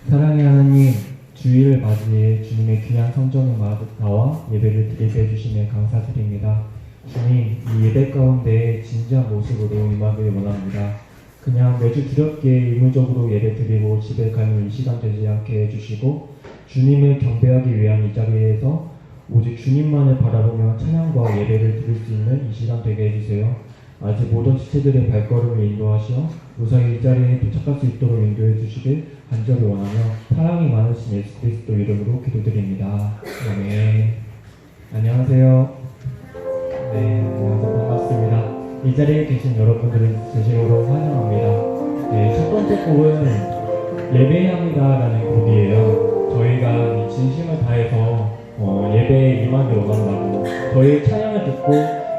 사랑의 하나님, 주일을 맞이해 주님의 귀한 성전에 나와 예배를 드리게 해주심에 감사드립니다. 주님, 이 예배 가운데 진지한 모습으로 임하길 원합니다. 그냥 매주 두렵게 의무적으로 예배 드리고 집에 가는 이 시간 되지 않게 해주시고, 주님을 경배하기 위한 이 자리에서 오직 주님만을 바라보며 찬양과 예배를 드릴 수 있는 이 시간 되게 해주세요. 아직 모든 지체들의 발걸음을 인도하시어 무사히 이 자리에 도착할 수 있도록 인도해 주시길 간절히 원하며 사랑이 많으신 예수 그리스도 이름으로 기도드립니다. 아멘. 안녕하세요. 네, 안녕하세요. 반갑습니다. 이 자리에 계신 여러분들을 진심으로 환영합니다. 네, 첫 번째 곡은 예배합니다라는 곡이에요. 저희가 이 진심을 다해서 예배에 임하길 원한다고, 저희의 찬양을 듣고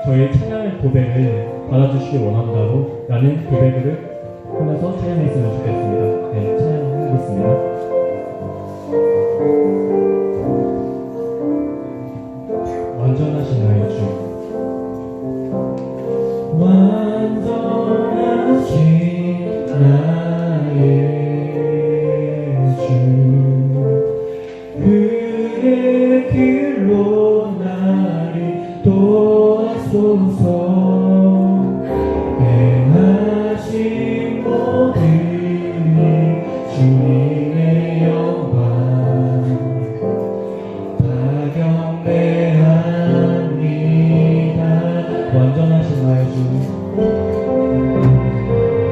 저희의 찬양의 고백을 받아주시길 원한다고 라는 고백을 하면서 찬양했으면 좋겠습니다. 네, 찬양하겠습니다. 완전하신 나의 주, 완전하신 나의 주, 그의 길로 나를 도와소서. 행하신 모든 주님의 영광 다 경배합니다. 완전하신 나의 주,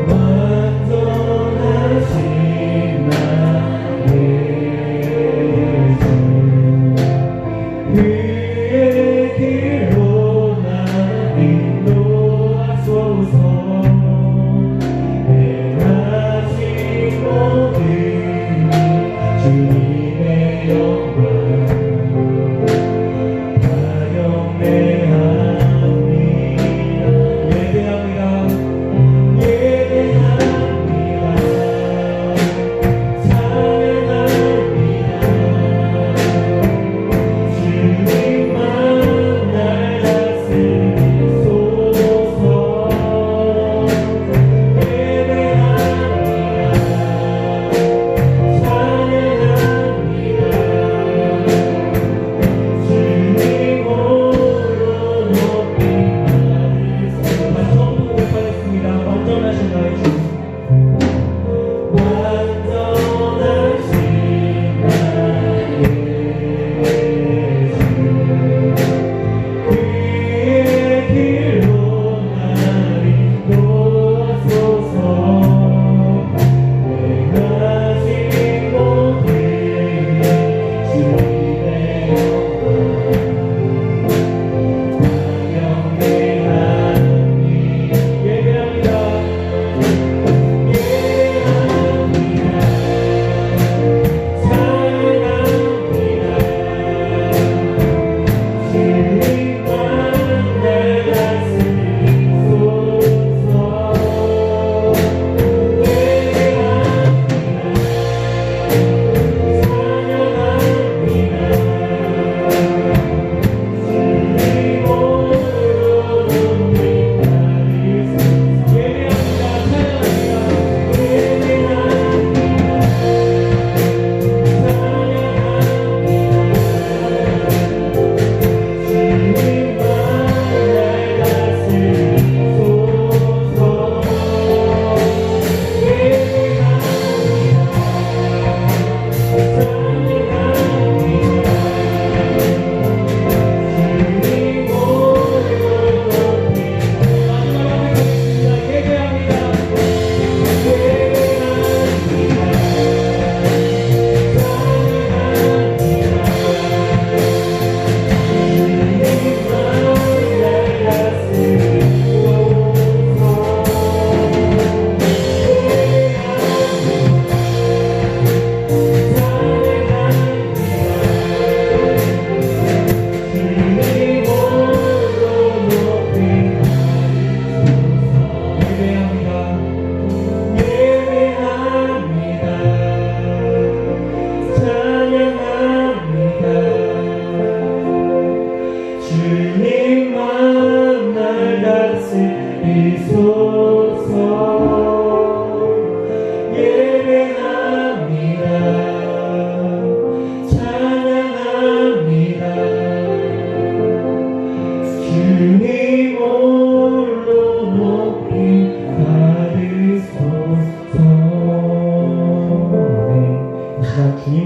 완전하신 나의 주, 그의 길로 나를 인도하소서. 행하신 모든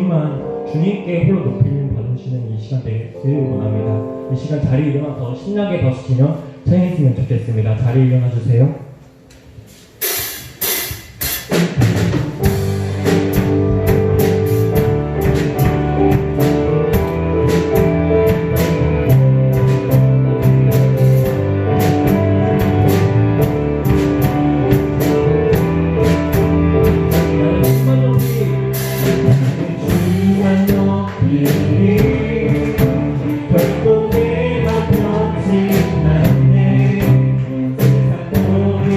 주님만 주님께 홀로 높임 받으시는 이 시간 되기를 원합니다. 이 시간 자리에 일어나 더 신나게 버스키며 찬양했으면 좋겠습니다. 자리에 일어나 주세요. 결국 내가 변치 않네. 세상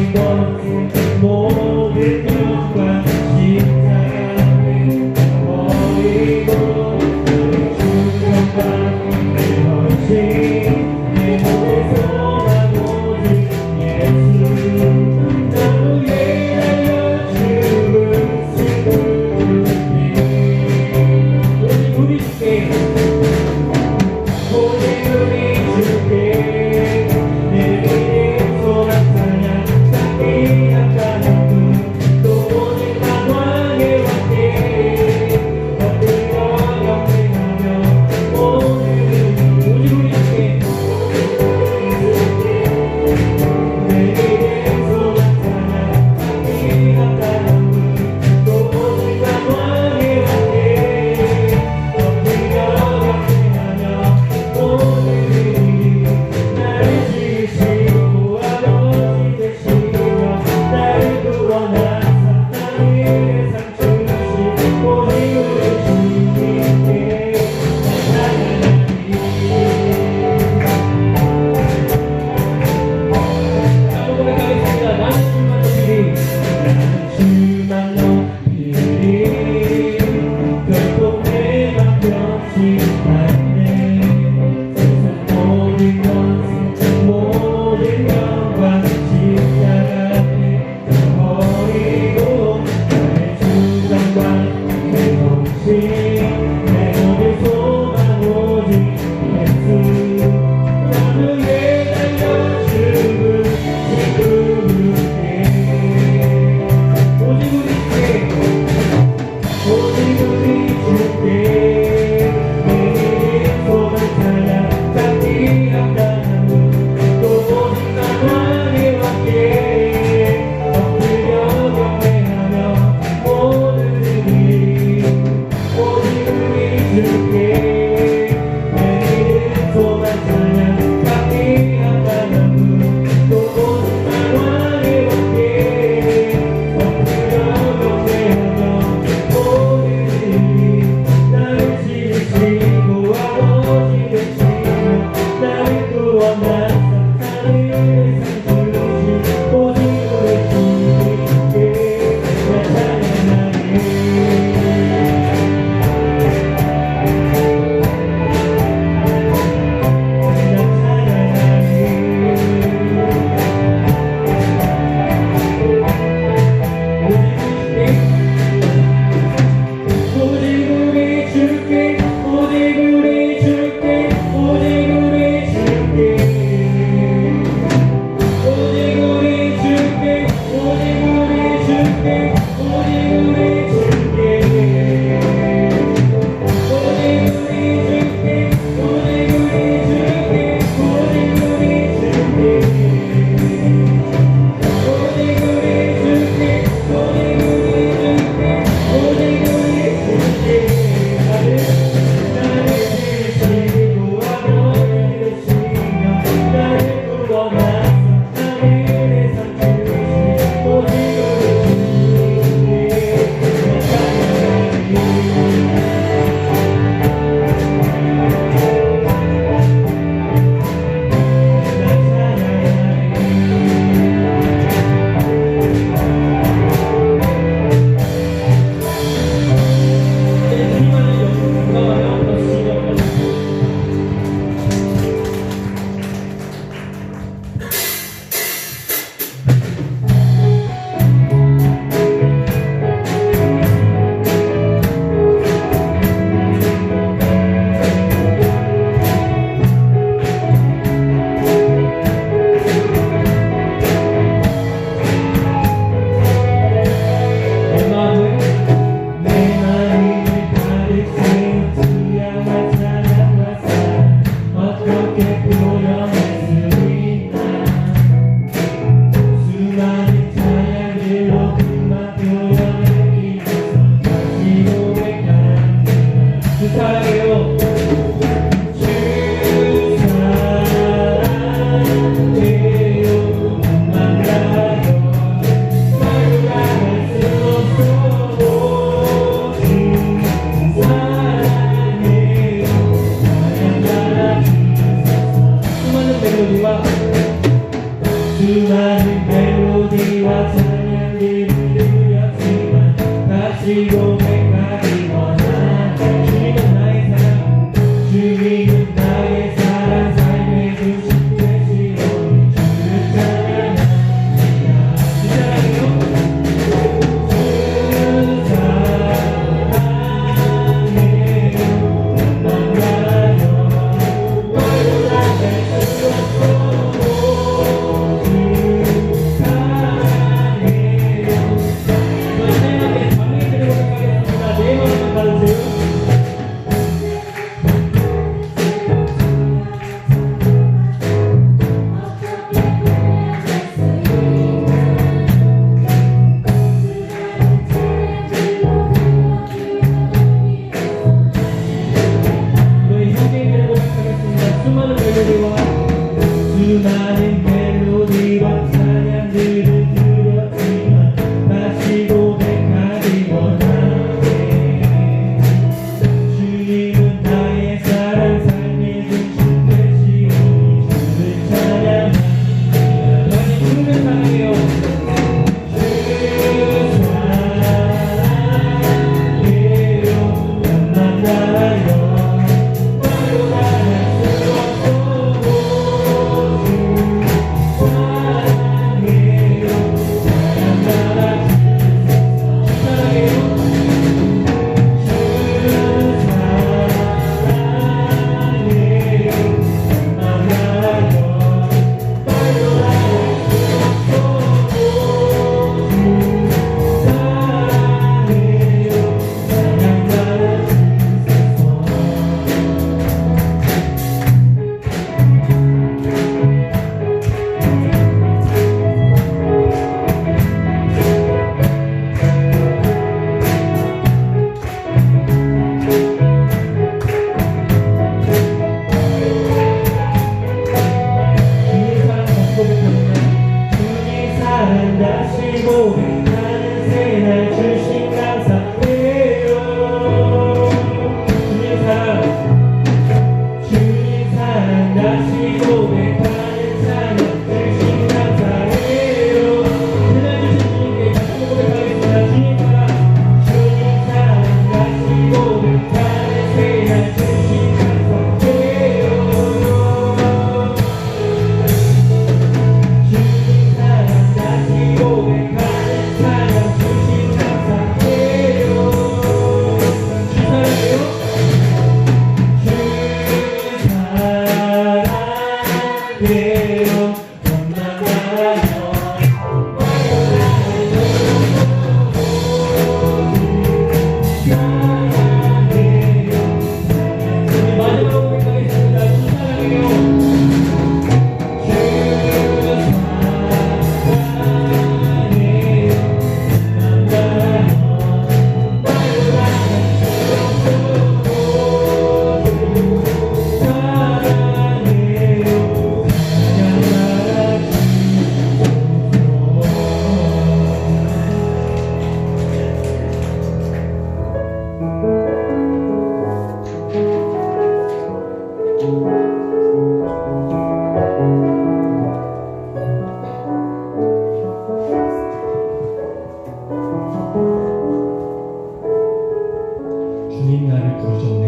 주님 나를 부르셨네.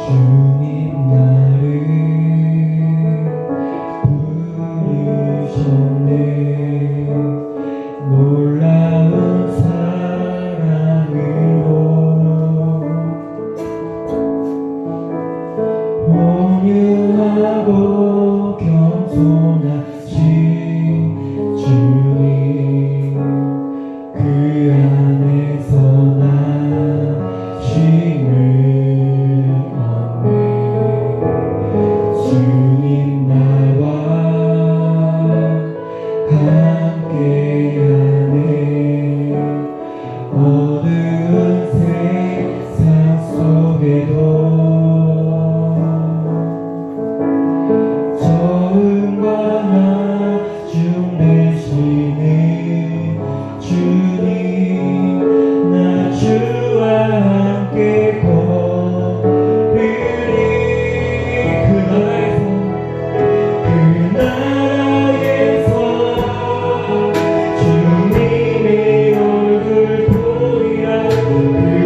주님 나를 부르셨네. 놀라운 사랑으로 온유하고 겸손하신 주님, 그 안에서 나 쉼을 얻네. 주님 나와 함께하네. 어두운 세상 속에도 처음과 나중 되시는 주님, 나 주와 함께 걸으리. 그 나라에서 주님의 얼굴 보리라. 그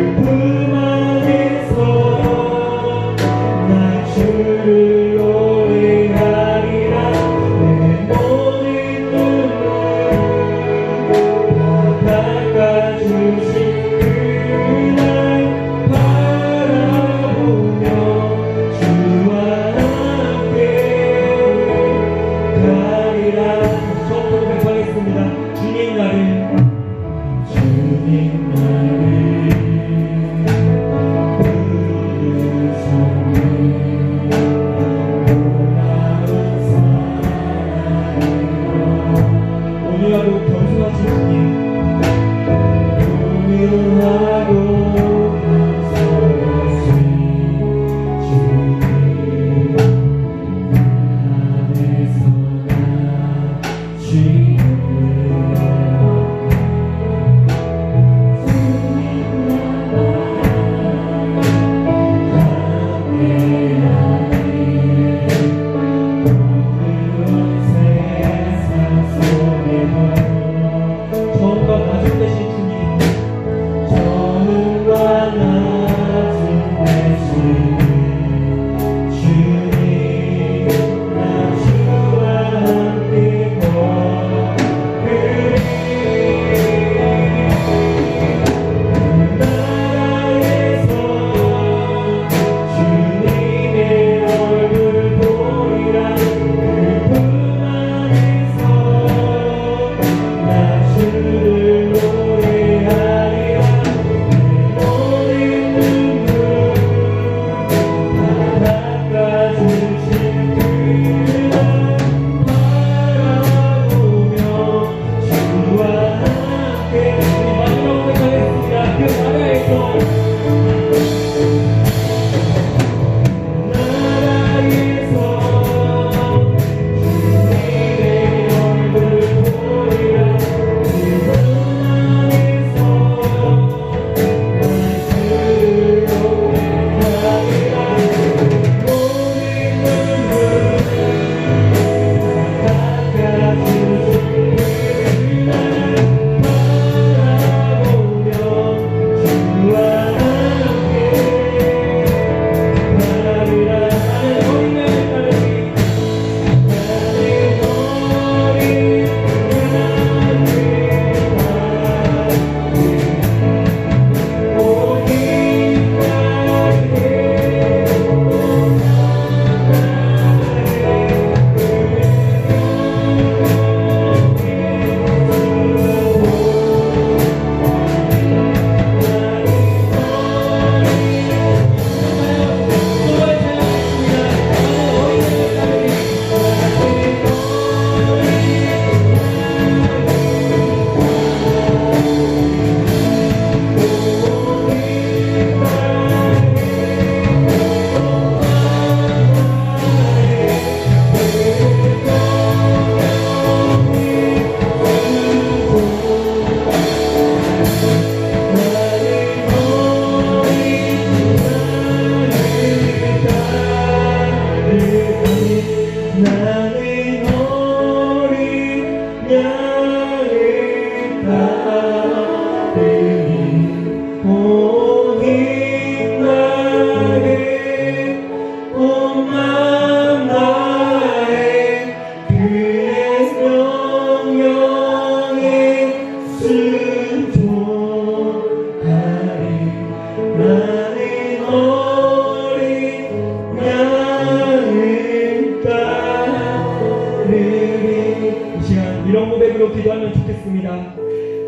되었으면 좋겠습니다.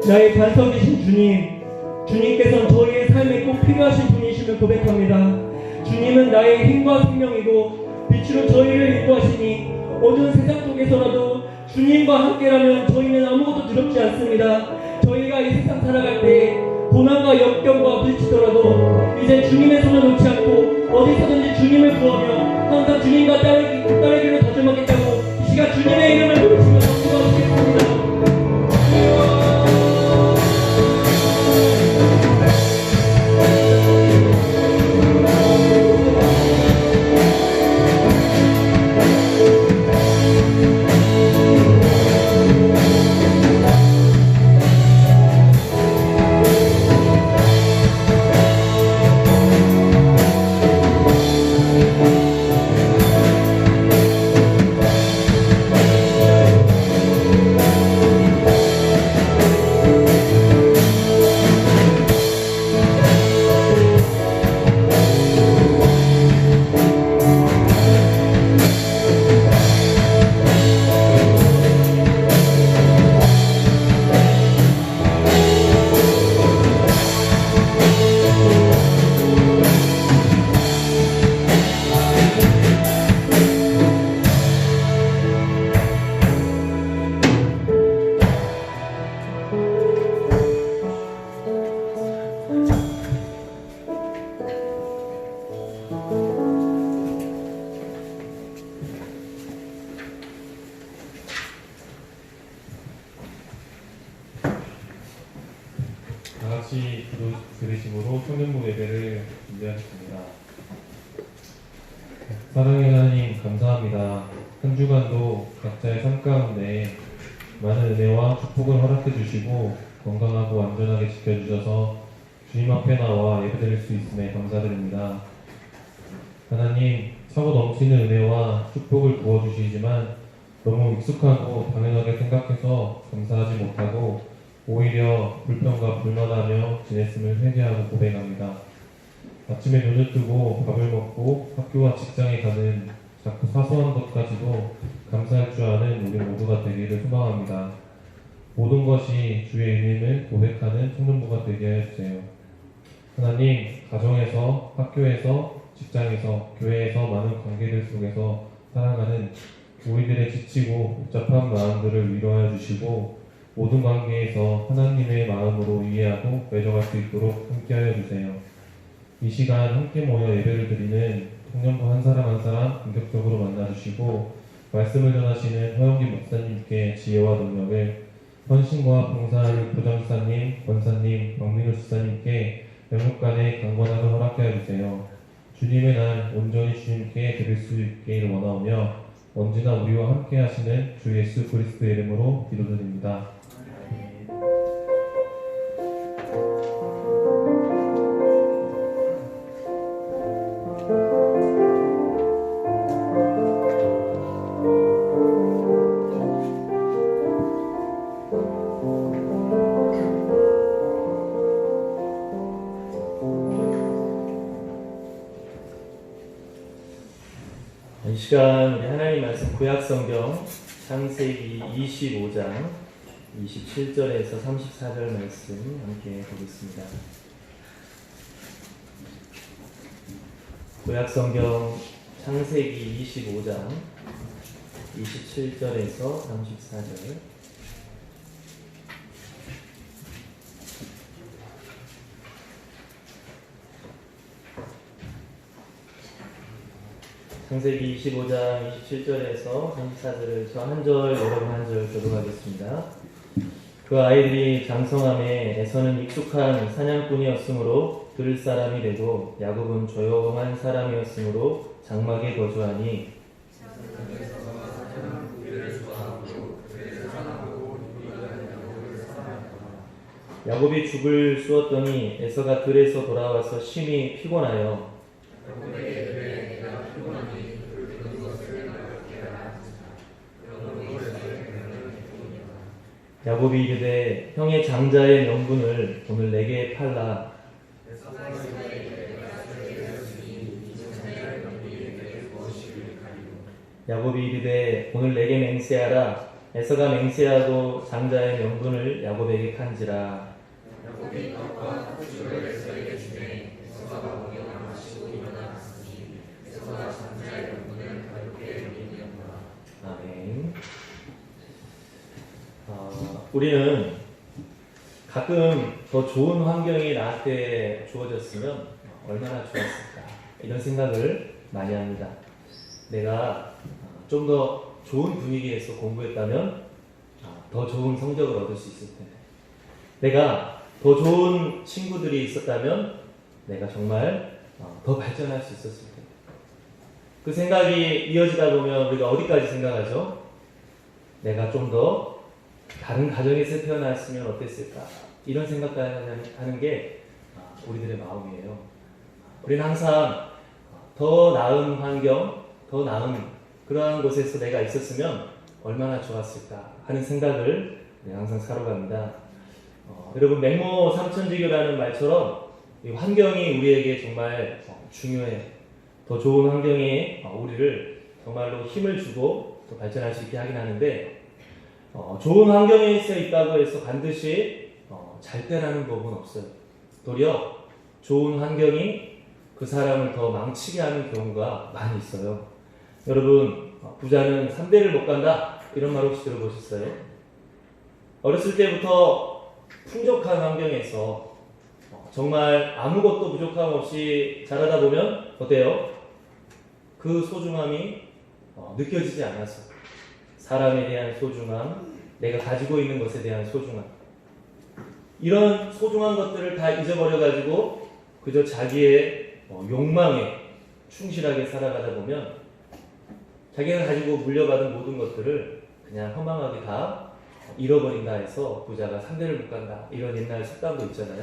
나의 반석이신 주님, 주님께서는 저희의 삶에 꼭 필요하신 분이심을 고백합니다. 주님은 나의 힘과 생명이고 빛으로 저희를 인도하시니 어두운 세상 속에서라도 주님과 함께라면 저희는 아무것도 두렵지 않습니다. 저희가 이 세상 살아갈 때 고난과 역경과 부딪히더라도 이제 주님의 손을 놓지 않고 어디서든지 주님을 구하며 항상 주님과 따르기를 다짐하겠다고 이 시간 주님의 이름을 부르시며 기도하시겠습니다. 다같이 기도 드리심으로 청년부 예배를 준비하겠습니다. 사랑의 하나님 감사합니다. 한 주간도 각자의 삶 가운데 많은 은혜와 축복을 허락해 주시고 건강하고 안전하게 지켜주셔서 주님 앞에 나와 예배드릴 수 있음에 감사드립니다. 하나님, 차고 넘치는 은혜와 축복을 부어주시지만 너무 익숙하고 당연하게 생각해서 감사하지 못하고 오히려 불평과 불만하며 지냈음을 회개하고 고백합니다. 아침에 눈을 뜨고 밥을 먹고 학교와 직장에 가는 자꾸 사소한 것까지도 감사할 줄 아는 우리 모두가 되기를 소망합니다. 모든 것이 주의 은임을 고백하는 청년부가 되게 해주세요. 하나님, 가정에서, 학교에서, 직장에서, 교회에서 많은 관계들 속에서 살아가는 우리들의 지치고 복잡한 마음들을 위로하여 주시고 모든 관계에서 하나님의 마음으로 이해하고 맺어갈 수 있도록 함께하여 주세요. 이 시간 함께 모여 예배를 드리는 청년부 한 사람 한 사람 본격적으로 만나주시고 말씀을 전하시는 허영기 목사님께 지혜와 능력을, 헌신과 봉사하는 부장수사님, 권사님, 박민우 수사님께 영육간의 강건함을 허락하여 주세요. 주님의 날 온전히 주님께 드릴 수 있기를 원하오며 언제나 우리와 함께 하시는 주 예수 그리스도의 이름으로 기도드립니다. 이 시간 우리 하나님 말씀 구약성경 창세기 25장 27절에서 34절 말씀 함께 보겠습니다. 구약성경 창세기 25장 27절에서 34절. 창세기 25장 27절에서 34절을 저 한 절, 여러분 한 절 교독하겠습니다. 그 아이들이 장성함에 에서는 익숙한 사냥꾼이었으므로 들을 사람이 되고 야곱은 조용한 사람이었으므로 장막에 거주하니 야곱이 죽을 쑤었더니 에서가 들에서 돌아와서 심히 피곤하여 야곱이 이르되 형의 장자의 명분을 오늘 내게 팔라. 야곱이 이르되 오늘 내게 맹세하라. 에서가 맹세하고 장자의 명분을 야곱에게 판지라. 아멘. 우리는 가끔 더 좋은 환경이 나한테 주어졌으면 얼마나 좋았을까 이런 생각을 많이 합니다. 내가 좀 더 좋은 분위기에서 공부했다면 더 좋은 성적을 얻을 수 있을 텐데, 내가 더 좋은 친구들이 있었다면 내가 정말 더 발전할 수 있었을 텐데, 그 생각이 이어지다 보면 우리가 어디까지 생각하죠? 내가 좀 더 다른 가정에서 태어났으면 어땠을까 이런 생각까지 하는 게 우리들의 마음이에요. 우리는 항상 더 나은 환경, 더 나은 그러한 곳에서 내가 있었으면 얼마나 좋았을까 하는 생각을 항상 살아갑니다. 여러분, 맹모 삼천지교라는 말처럼 이 환경이 우리에게 정말 중요해요. 더 좋은 환경이 우리를 정말로 힘을 주고 또 발전할 수 있게 하긴 하는데, 좋은 환경에 있다고 해서 반드시 잘 때라는 법은 없어요. 도리어 좋은 환경이 그 사람을 더 망치게 하는 경우가 많이 있어요. 여러분, 부자는 3대를 못 간다 이런 말 혹시 들어보셨어요? 어렸을 때부터 풍족한 환경에서 정말 아무것도 부족함 없이 자라다 보면 어때요? 그 소중함이 느껴지지 않아서, 사람에 대한 소중함, 내가 가지고 있는 것에 대한 소중함, 이런 소중한 것들을 다 잊어버려가지고 그저 자기의 욕망에 충실하게 살아가다 보면 자기가 가지고 물려받은 모든 것들을 그냥 허망하게 다 잃어버린다 해서 부자가 3대를 못 간다 이런 옛날 속담도 있잖아요.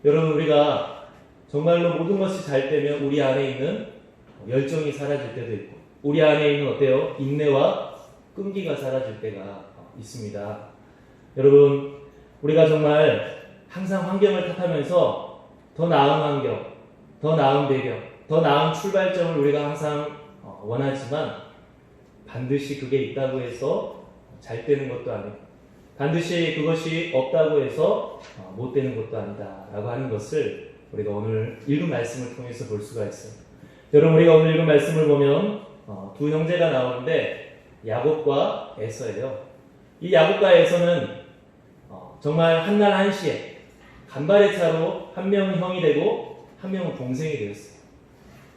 여러분, 우리가 정말로 모든 것이 잘 되면 우리 안에 있는 열정이 사라질 때도 있고, 우리 안에 있는 어때요? 인내와 끈기가 사라질 때가 있습니다. 여러분, 우리가 정말 항상 환경을 탓하면서 더 나은 환경, 더 나은 배경, 더 나은 출발점을 우리가 항상 원하지만 반드시 그게 있다고 해서 잘 되는 것도 아니고, 반드시 그것이 없다고 해서 못 되는 것도 아니다 라고 하는 것을 우리가 오늘 읽은 말씀을 통해서 볼 수가 있어요. 여러분, 우리가 오늘 읽은 말씀을 보면 두 형제가 나오는데 야곱과 에서예요. 이 야곱과 에서는 정말 한날 한시에 간발의 차로 한 명은 형이 되고 한 명은 동생이 되었어요.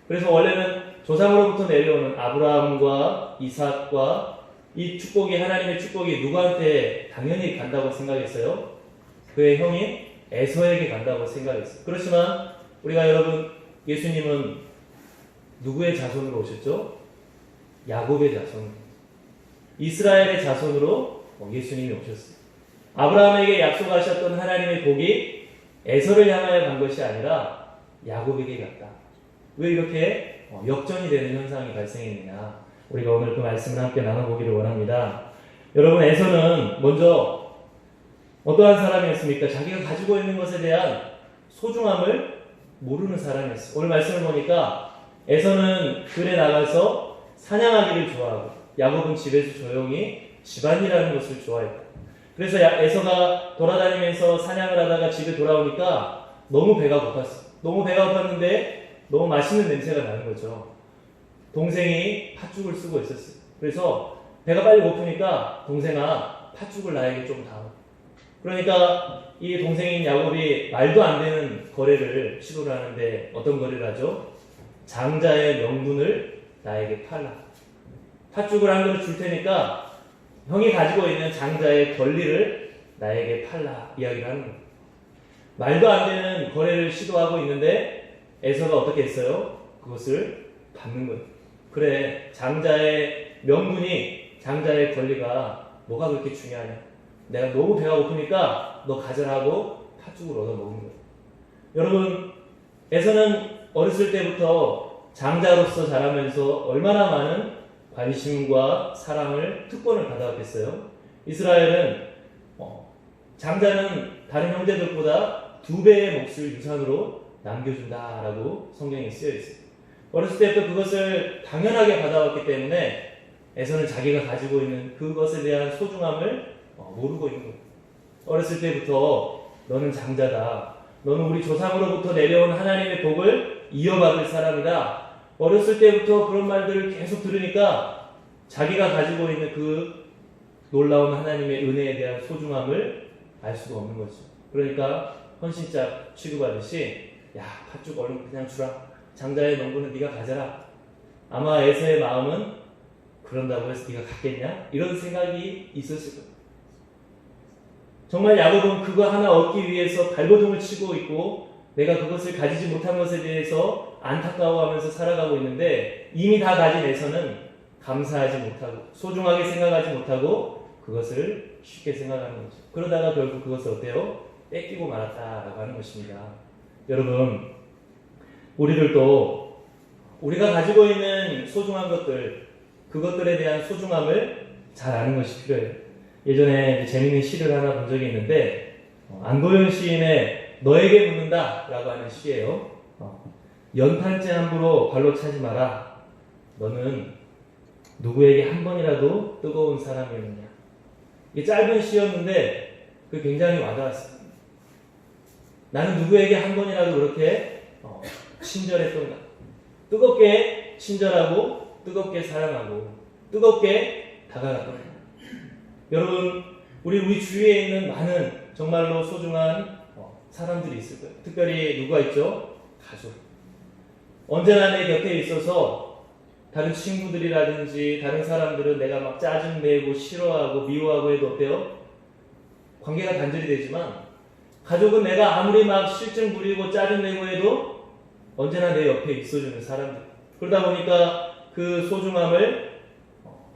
그래서 원래는 조상으로부터 내려오는 아브라함과 이삭과 이 축복이, 하나님의 축복이 누구한테 당연히 간다고 생각했어요? 그의 형인 에서에게 간다고 생각했어요. 그렇지만 우리가, 여러분, 예수님은 누구의 자손으로 오셨죠? 야곱의 자손, 이스라엘의 자손으로 예수님이 오셨어요. 아브라함에게 약속하셨던 하나님의 복이 에서를 향하여 간 것이 아니라 야곱에게 갔다. 왜 이렇게 역전이 되는 현상이 발생했느냐, 우리가 오늘 그 말씀을 함께 나눠보기를 원합니다. 여러분, 에서는 먼저 어떠한 사람이었습니까? 자기가 가지고 있는 것에 대한 소중함을 모르는 사람이었어요. 오늘 말씀을 보니까 에서는 들에 나가서 사냥하기를 좋아하고, 야곱은 집에서 조용히 집안일하는 것을 좋아했다. 그래서 에서가 돌아다니면서 사냥을 하다가 집에 돌아오니까 너무 배가 고팠어. 너무 배가 고팠는데 너무 맛있는 냄새가 나는 거죠. 동생이 팥죽을 쓰고 있었어요. 그래서 배가 빨리 고프니까 동생아, 팥죽을 나에게 좀 다오. 그러니까 이 동생인 야곱이 말도 안 되는 거래를 시도를 하는데, 어떤 거래를 하죠? 장자의 명분을 나에게 팔라. 팥죽을 한 그릇 줄 테니까 형이 가지고 있는 장자의 권리를 나에게 팔라 이야기를 하는 거예요. 말도 안 되는 거래를 시도하고 있는데 에서가 어떻게 했어요? 그것을 받는 거예요. 그래, 장자의 명분이, 장자의 권리가 뭐가 그렇게 중요하냐? 내가 너무 배가 고프니까 너 가져라고 팥죽을 얻어 먹은 거예요. 여러분, 에서는 어렸을 때부터 장자로서 자라면서 얼마나 많은 관심과 사랑을, 특권을 받아왔겠어요? 이스라엘은 장자는 다른 형제들보다 2배의 몫을 유산으로 남겨준다라고 성경에 쓰여 있어요. 어렸을 때부터 그것을 당연하게 받아왔기 때문에 에서는 자기가 가지고 있는 그것에 대한 소중함을 모르고 있는 거예요. 어렸을 때부터 너는 장자다. 너는 우리 조상으로부터 내려온 하나님의 복을 이어받을 사람이다. 어렸을 때부터 그런 말들을 계속 들으니까 자기가 가지고 있는 그 놀라운 하나님의 은혜에 대한 소중함을 알 수가 없는 거죠. 그러니까 헌신짝 취급하듯이 야, 팥죽 얼른 그냥 주라. 장자의 농부는 네가 가져라. 아마 에서의 마음은 그런다고 해서 네가 갖겠냐? 이런 생각이 있었을 거예요. 정말 야곱은 그거 하나 얻기 위해서 발버둥을 치고 있고 내가 그것을 가지지 못한 것에 대해서 안타까워하면서 살아가고 있는데 이미 다 가진 에서는 감사하지 못하고 소중하게 생각하지 못하고 그것을 쉽게 생각하는 거죠. 그러다가 결국 그것을 어때요? 뺏기고 말았다라고 하는 것입니다. 여러분, 우리들도 우리가 가지고 있는 소중한 것들, 그것들에 대한 소중함을 잘 아는 것이 필요해요. 예전에 재미있는 시를 하나 본 적이 있는데 안도현 시인의 너에게 묻는다 라고 하는 시예요. 연탄재 함부로 발로 차지 마라. 너는 누구에게 한 번이라도 뜨거운 사람이었느냐. 이게 짧은 시였는데 그 굉장히 와닿았어요. 나는 누구에게 한 번이라도 그렇게 친절했던가. 뜨겁게 친절하고 뜨겁게 사랑하고 뜨겁게 다가갔던가. 여러분, 우리 주위에 있는 많은 정말로 소중한 사람들이 있을 거예요. 특별히 누가 있죠? 가족. 언제나 내 곁에 있어서 다른 친구들이라든지 다른 사람들은 내가 막 짜증내고 싫어하고 미워하고 해도 어때요? 관계가 단절이 되지만 가족은 내가 아무리 막 실증 부리고 짜증내고 해도 언제나 내 옆에 있어주는 사람들. 그러다 보니까 그 소중함을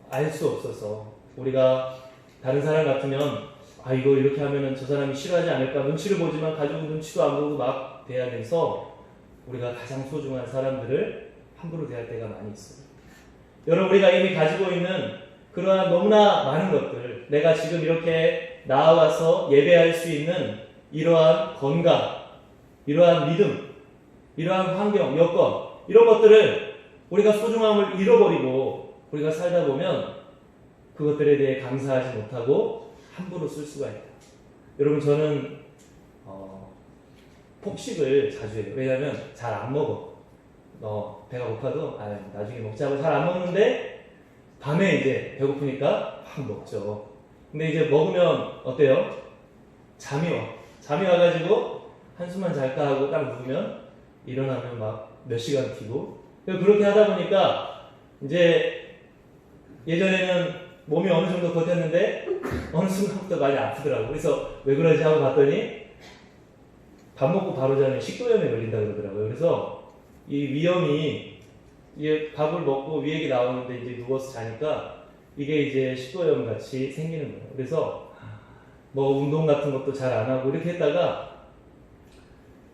알 수 없어서 우리가 다른 사람 같으면 아 이거 이렇게 하면은 저 사람이 싫어하지 않을까 눈치를 보지만 가족은 눈치도 안 보고 막 대하면서 우리가 가장 소중한 사람들을 함부로 대할 때가 많이 있어요. 여러분, 우리가 이미 가지고 있는 그러한 너무나 많은 것들, 내가 지금 이렇게 나와서 예배할 수 있는 이러한 건강, 이러한 믿음, 이러한 환경, 여건, 이런 것들을 우리가 소중함을 잃어버리고 우리가 살다 보면 그것들에 대해 감사하지 못하고 함부로 쓸 수가 있다. 여러분, 저는 폭식을 자주 해요. 왜냐하면 잘 안 먹어. 배가 고파도 나중에 먹자고 잘 안 먹는데 밤에 이제 배고프니까 막 먹죠. 근데 이제 먹으면 어때요? 잠이 와. 잠이 와가지고 한숨만 잘까 하고 딱 누우면 일어나면 막 몇 시간 뛰고. 그렇게 하다 보니까 이제 예전에는 몸이 어느 정도 버텼는데 어느 순간부터 많이 아프더라고. 그래서 왜 그러지 하고 봤더니 밥 먹고 바로 자면 식도염에 걸린다 그러더라고요. 그래서 이 위염이 이게 밥을 먹고 위액이 나오는데 이제 누워서 자니까 이게 이제 식도염 같이 생기는 거예요. 그래서 뭐 운동 같은 것도 잘 안 하고 이렇게 했다가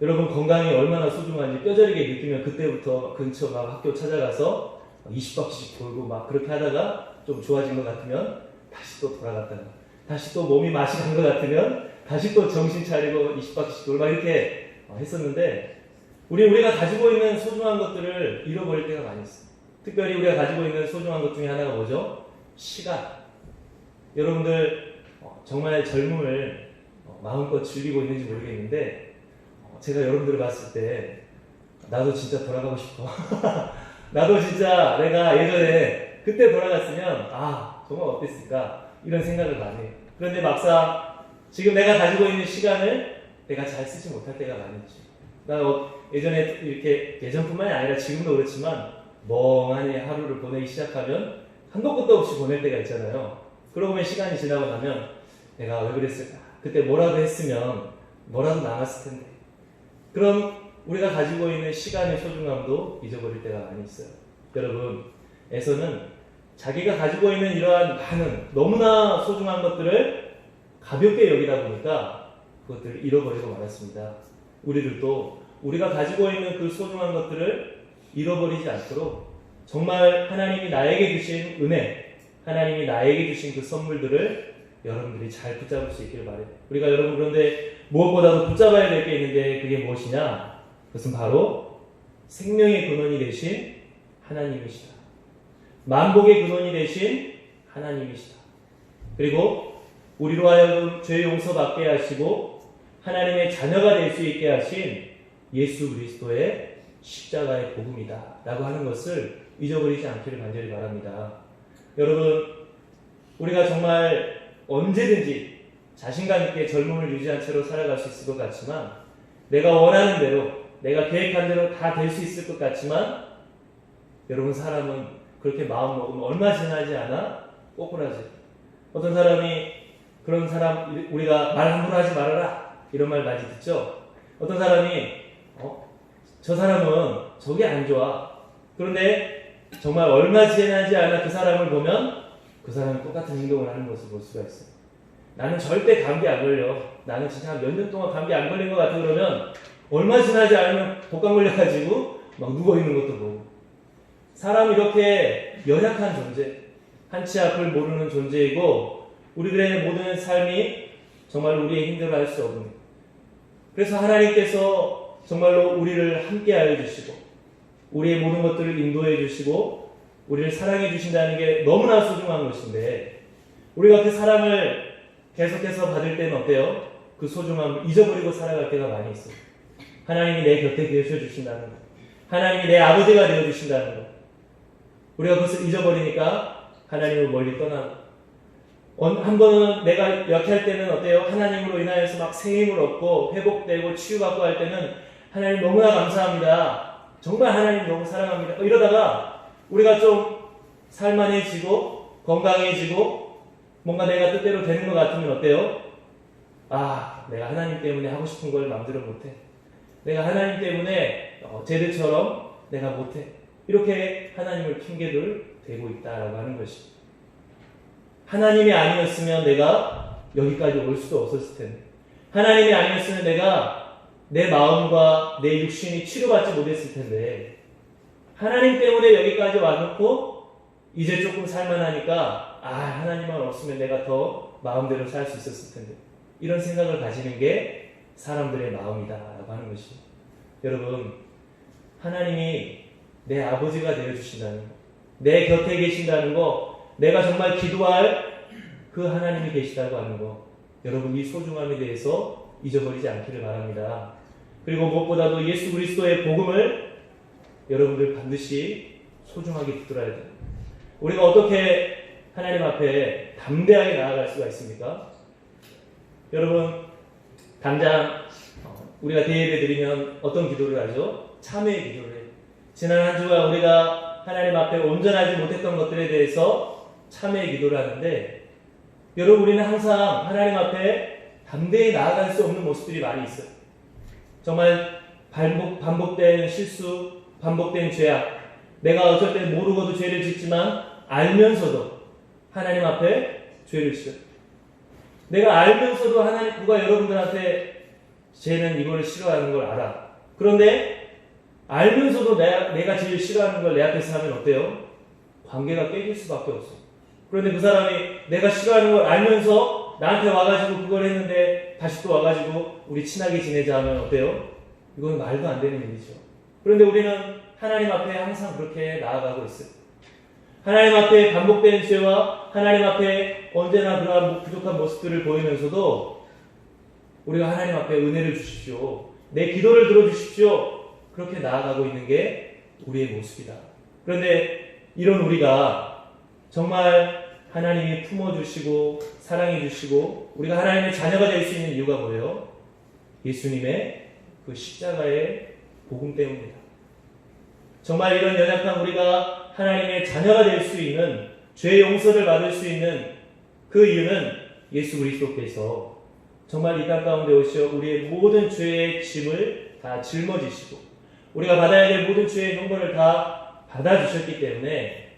여러분 건강이 얼마나 소중한지 뼈저리게 느끼면 그때부터 근처 막 학교 찾아가서 20바퀴씩 돌고 막 그렇게 하다가 좀 좋아진 것 같으면 다시 또 돌아갔다가 다시 또 몸이 맛이 간 것 같으면 다시 또 정신 차리고 20바퀴씩 돌고 막 이렇게 했었는데 우리가 가지고 있는 소중한 것들을 잃어버릴 때가 많이 있어요. 특별히 우리가 가지고 있는 소중한 것 중에 하나가 뭐죠? 시간. 여러분들 정말 젊음을 마음껏 즐기고 있는지 모르겠는데 제가 여러분들을 봤을 때 나도 진짜 돌아가고 싶어. 나도 진짜 내가 예전에 그때 돌아갔으면 정말 어땠을까 이런 생각을 많이 해요. 그런데 막상 지금 내가 가지고 있는 시간을 내가 잘 쓰지 못할 때가 많이 있죠. 나 예전에 이렇게 예전뿐만이 아니라 지금도 그렇지만 멍하니 하루를 보내기 시작하면 한도 끝도 없이 보낼 때가 있잖아요. 그러고 보면 시간이 지나고 나면 내가 왜 그랬을까? 그때 뭐라도 했으면 뭐라도 남았을 텐데. 그런 우리가 가지고 있는 시간의 소중함도 잊어버릴 때가 많이 있어요. 여러분, 에서는 자기가 가지고 있는 이러한 많은 너무나 소중한 것들을 가볍게 여기다 보니까 그것들을 잃어버리고 말았습니다. 우리들도 우리가 가지고 있는 그 소중한 것들을 잃어버리지 않도록 정말 하나님이 나에게 주신 은혜, 하나님이 나에게 주신 그 선물들을 여러분들이 잘 붙잡을 수 있기를 바래요. 우리가 여러분 그런데 무엇보다도 붙잡아야 될 게 있는데 그게 무엇이냐? 그것은 바로 생명의 근원이 되신 하나님이시다. 만복의 근원이 되신 하나님이시다. 그리고 우리로 하여금 죄 용서받게 하시고 하나님의 자녀가 될 수 있게 하신 예수 그리스도의 십자가의 복음이다 라고 하는 것을 잊어버리지 않기를 간절히 바랍니다. 여러분, 우리가 정말 언제든지 자신감 있게 젊음을 유지한 채로 살아갈 수 있을 것 같지만, 내가 원하는 대로, 내가 계획한 대로 다 될 수 있을 것 같지만, 여러분, 사람은 그렇게 마음 먹으면 얼마 지나지 않아 꼬꾸라져. 어떤 사람이, 그런 사람, 우리가 말 함부로 하지 말아라 이런 말 많이 듣죠. 어떤 사람이 저 사람은 저게 안 좋아. 그런데 정말 얼마 지나지 않아 그 사람을 보면 그 사람이 똑같은 행동을 하는 것을 볼 수가 있어요. 나는 절대 감기 안 걸려. 나는 진짜 몇 년 동안 감기 안 걸린 것 같아. 그러면 얼마 지나지 않으면 독감 걸려가지고 막 누워있는 것도 보고. 사람이 이렇게 연약한 존재, 한치 앞을 모르는 존재이고 우리들의 모든 삶이 정말 우리의 힘들어할 수 없는. 그래서 하나님께서 정말로 우리를 함께하여 주시고 우리의 모든 것들을 인도해 주시고 우리를 사랑해 주신다는 게 너무나 소중한 것인데, 우리가 그 사랑을 계속해서 받을 때는 어때요? 그 소중함을 잊어버리고 살아갈 때가 많이 있어요. 하나님이 내 곁에 계셔 주신다는 것, 하나님이 내 아버지가 되어 주신다는 것, 우리가 그것을 잊어버리니까 하나님을 멀리 떠나고, 한 번은 내가 약할 때는 어때요? 하나님으로 인하여서 막 새 힘을 얻고 회복되고 치유받고 할 때는 하나님 너무나 감사합니다. 정말 하나님 너무 사랑합니다. 이러다가 우리가 좀 살만해지고 건강해지고 뭔가 내가 뜻대로 되는 것 같으면 어때요? 아, 내가 하나님 때문에 하고 싶은 걸 마음대로 못해. 내가 하나님 때문에 쟤들처럼 내가 못해. 이렇게 하나님을 핑계를 대고 있다라고 하는 것입니다. 하나님이 아니었으면 내가 여기까지 올 수도 없었을 텐데, 하나님이 아니었으면 내가 내 마음과 내 육신이 치료받지 못했을 텐데, 하나님 때문에 여기까지 와놓고 이제 조금 살만하니까 하나님만 없으면 내가 더 마음대로 살 수 있었을 텐데, 이런 생각을 가지는 게 사람들의 마음이다라고 하는 것입니다. 여러분, 하나님이 내 아버지가 되어주신다는 것, 내 곁에 계신다는 것, 내가 정말 기도할 그 하나님이 계시다고 하는 것, 여러분 이 소중함에 대해서 잊어버리지 않기를 바랍니다. 그리고 무엇보다도 예수 그리스도의 복음을 여러분들 반드시 소중하게 붙들어야 돼요. 우리가 어떻게 하나님 앞에 담대하게 나아갈 수가 있습니까? 여러분, 당장 우리가 대예배 드리면 어떤 기도를 하죠? 참회의 기도를 해요. 지난 한 주간 우리가 하나님 앞에 온전하지 못했던 것들에 대해서 참회의 기도를 하는데, 여러분 우리는 항상 하나님 앞에 담대히 나아갈 수 없는 모습들이 많이 있어요. 정말 반복된 실수, 반복된 죄악, 내가 어쩔 때 모르고도 죄를 짓지만 알면서도 하나님 앞에 죄를 지어요. 내가 알면서도 하나님, 누가 여러분들한테 쟤는 이거를 싫어하는 걸 알아. 그런데 알면서도 내가 제일 싫어하는 걸 내 앞에서 하면 어때요? 관계가 깨질 수밖에 없어. 그런데 그 사람이 내가 싫어하는 걸 알면서 나한테 와가지고 그걸 했는데 다시 또 와가지고 우리 친하게 지내자 하면 어때요? 이건 말도 안 되는 일이죠. 그런데 우리는 하나님 앞에 항상 그렇게 나아가고 있어요. 하나님 앞에 반복된 죄와 하나님 앞에 언제나 그러한 부족한 모습들을 보이면서도 우리가 하나님 앞에 은혜를 주십시오, 내 기도를 들어주십시오, 그렇게 나아가고 있는 게 우리의 모습이다. 그런데 이런 우리가 정말 하나님이 품어주시고 사랑해주시고 우리가 하나님의 자녀가 될 수 있는 이유가 뭐예요? 예수님의 그 십자가의 복음 때문입니다. 정말 이런 연약한 우리가 하나님의 자녀가 될 수 있는, 죄 용서를 받을 수 있는 그 이유는 예수 그리스도께서 정말 이 땅 가운데 오셔 우리의 모든 죄의 짐을 다 짊어지시고 우리가 받아야 될 모든 죄의 형벌을 다 받아주셨기 때문에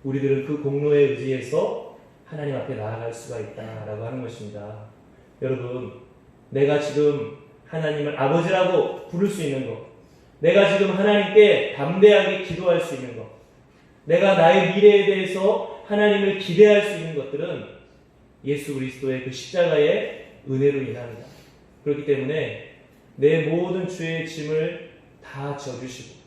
우리들은 그 공로에 의지해서 하나님 앞에 나아갈 수가 있다라고 하는 것입니다. 여러분, 내가 지금 하나님을 아버지라고 부를 수 있는 것, 내가 지금 하나님께 담대하게 기도할 수 있는 것, 내가 나의 미래에 대해서 하나님을 기대할 수 있는 것들은 예수 그리스도의 그 십자가의 은혜로 인합니다. 그렇기 때문에 내 모든 죄의 짐을 다 져주시고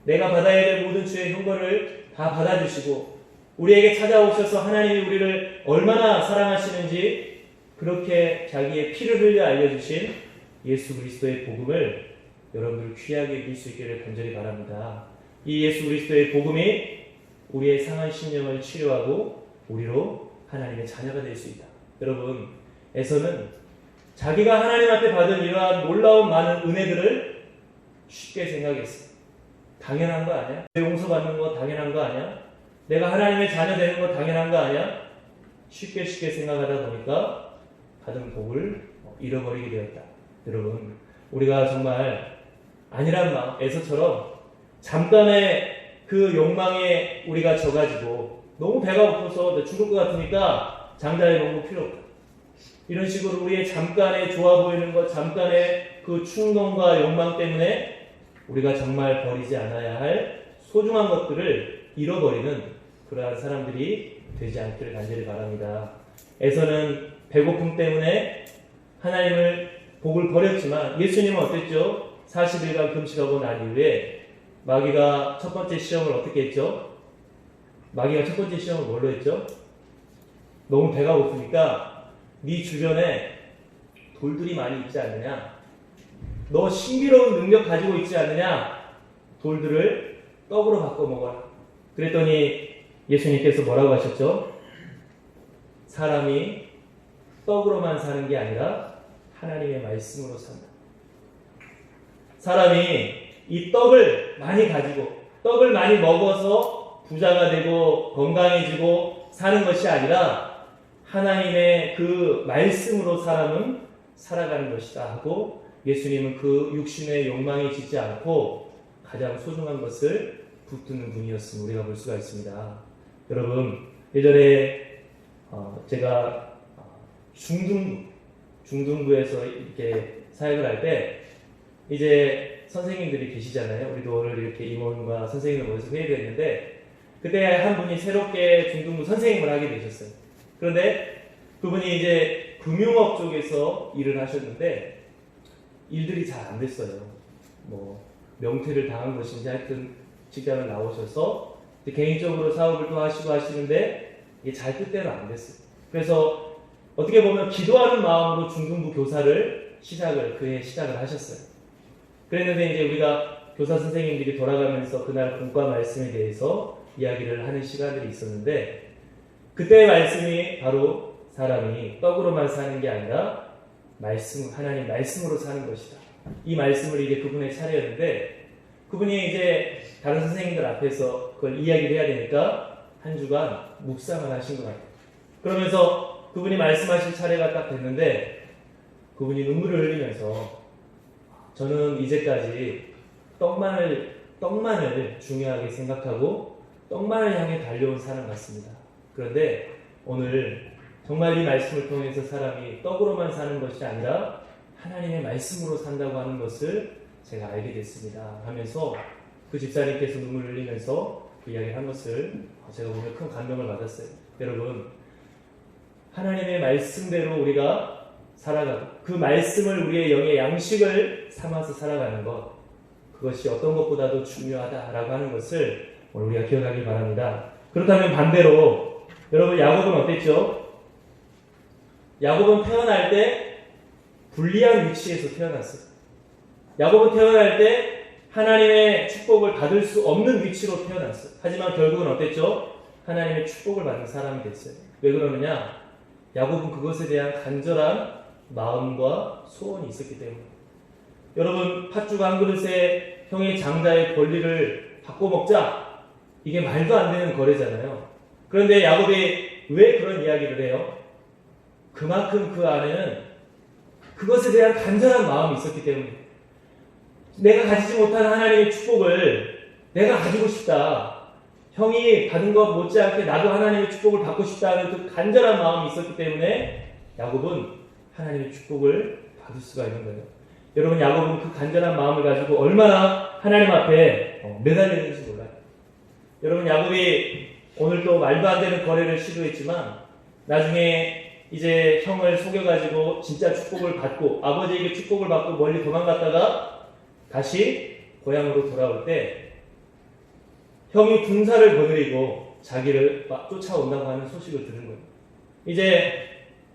내가 받아야 될 모든 죄의 형벌을 다 받아주시고 우리에게 찾아오셔서 하나님이 우리를 얼마나 사랑하시는지 그렇게 자기의 피를 흘려 알려주신 예수 그리스도의 복음을 여러분들 귀하게 여길 수 있기를 간절히 바랍니다. 이 예수 그리스도의 복음이 우리의 상한 심령을 치료하고 우리로 하나님의 자녀가 될 수 있다. 여러분, 에서는 자기가 하나님 앞에 받은 이러한 놀라운 많은 은혜들을 쉽게 생각했어. 당연한 거 아니야? 용서받는 거 당연한 거 아니야? 내가 하나님의 자녀 되는 거 당연한 거 아니야? 쉽게 생각하다 보니까 받은 복을 잃어버리게 되었다. 여러분, 우리가 정말 아니란 마음, 에서처럼 잠깐의 그 욕망에 우리가 져가지고 너무 배가 고파서 죽을 것 같으니까 장자의 농구 필요 없다. 이런 식으로 우리의 잠깐의 좋아 보이는 것, 잠깐의 그 충동과 욕망 때문에 우리가 정말 버리지 않아야 할 소중한 것들을 잃어버리는 그러한 사람들이 되지 않기를 간절히 바랍니다. 에서는 배고픔 때문에 하나님을 복을 버렸지만 예수님은 어땠죠? 40일간 금식하고 난 이후에 마귀가 첫 번째 시험을 어떻게 했죠? 마귀가 첫 번째 시험을 뭘로 했죠? 너무 배가 고프니까 네 주변에 돌들이 많이 있지 않느냐? 너 신비로운 능력 가지고 있지 않느냐? 돌들을 떡으로 바꿔 먹어라. 그랬더니 예수님께서 뭐라고 하셨죠? 사람이 떡으로만 사는 게 아니라 하나님의 말씀으로 산다. 사람이 이 떡을 많이 가지고 떡을 많이 먹어서 부자가 되고 건강해지고 사는 것이 아니라 하나님의 그 말씀으로 사람은 살아가는 것이다 하고 예수님은 그 육신의 욕망에 지지 않고 가장 소중한 것을 붙드는 분이었음을 우리가 볼 수가 있습니다. 여러분, 예전에 제가 중등부에서 이렇게 사역을 할 때 이제 선생님들이 계시잖아요. 우리도 오늘 이렇게 임원과 선생님들 모여서 회의를 했는데 그때 한 분이 새롭게 중등부 선생님을 하게 되셨어요. 그런데 그분이 이제 금융업 쪽에서 일을 하셨는데 일들이 잘 안 됐어요. 뭐 명퇴를 당한 것인지 하여튼 직장을 나오셔서 개인적으로 사업을 또 하시고 하시는데 이게 잘 뜻대로 안 됐어요. 그래서 어떻게 보면 기도하는 마음으로 중등부 교사를 그해 시작을 하셨어요. 그랬는데 이제 우리가 교사 선생님들이 돌아가면서 그날 본과 말씀에 대해서 이야기를 하는 시간들이 있었는데 그때의 말씀이 바로 사람이 떡으로만 사는 게 아니라 하나님 말씀으로 사는 것이다. 이 말씀을 이제 그분의 차례였는데 그분이 이제 다른 선생님들 앞에서 그걸 이야기를 해야 되니까 한 주간 묵상을 하신 것 같아요. 그러면서 그분이 말씀하실 차례가 딱 됐는데 그분이 눈물을 흘리면서 저는 이제까지 떡만을 중요하게 생각하고 떡만을 향해 달려온 사람 같습니다. 그런데 오늘 정말 이 말씀을 통해서 사람이 떡으로만 사는 것이 아니라 하나님의 말씀으로 산다고 하는 것을 제가 알게 됐습니다. 하면서 그 집사님께서 눈물을 흘리면서 그 이야기를 한 것을 제가 보면 큰 감동을 받았어요. 여러분, 하나님의 말씀대로 우리가 살아가고 그 말씀을 우리의 영의 양식을 삼아서 살아가는 것, 그것이 어떤 것보다도 중요하다라고 하는 것을 오늘 우리가 기억하길 바랍니다. 그렇다면 반대로 여러분, 야곱은 어땠죠? 야곱은 태어날 때 불리한 위치에서 태어났어요. 야곱은 태어날 때 하나님의 축복을 받을 수 없는 위치로 태어났어요. 하지만 결국은 어땠죠? 하나님의 축복을 받는 사람이 됐어요. 왜 그러느냐? 야곱은 그것에 대한 간절한 마음과 소원이 있었기 때문에. 여러분, 팥죽 한 그릇에 형의 장자의 권리를 바꿔 먹자, 이게 말도 안 되는 거래잖아요. 그런데 야곱이 왜 그런 이야기를 해요? 그만큼 그 안에는 그것에 대한 간절한 마음이 있었기 때문에. 내가 가지지 못한 하나님의 축복을 내가 가지고 싶다, 형이 받은 것 못지않게 나도 하나님의 축복을 받고 싶다는 그 간절한 마음이 있었기 때문에 야곱은 하나님의 축복을 받을 수가 있는 거예요. 여러분, 야곱은 그 간절한 마음을 가지고 얼마나 하나님 앞에 매달리는지 몰라요. 여러분, 야곱이 오늘 또 말도 안 되는 거래를 시도했지만 나중에 이제 형을 속여가지고 진짜 축복을 받고 아버지에게 축복을 받고 멀리 도망갔다가 다시 고향으로 돌아올 때 형이 군사를 거느리고 자기를 막 쫓아온다고 하는 소식을 들은 거예요. 이제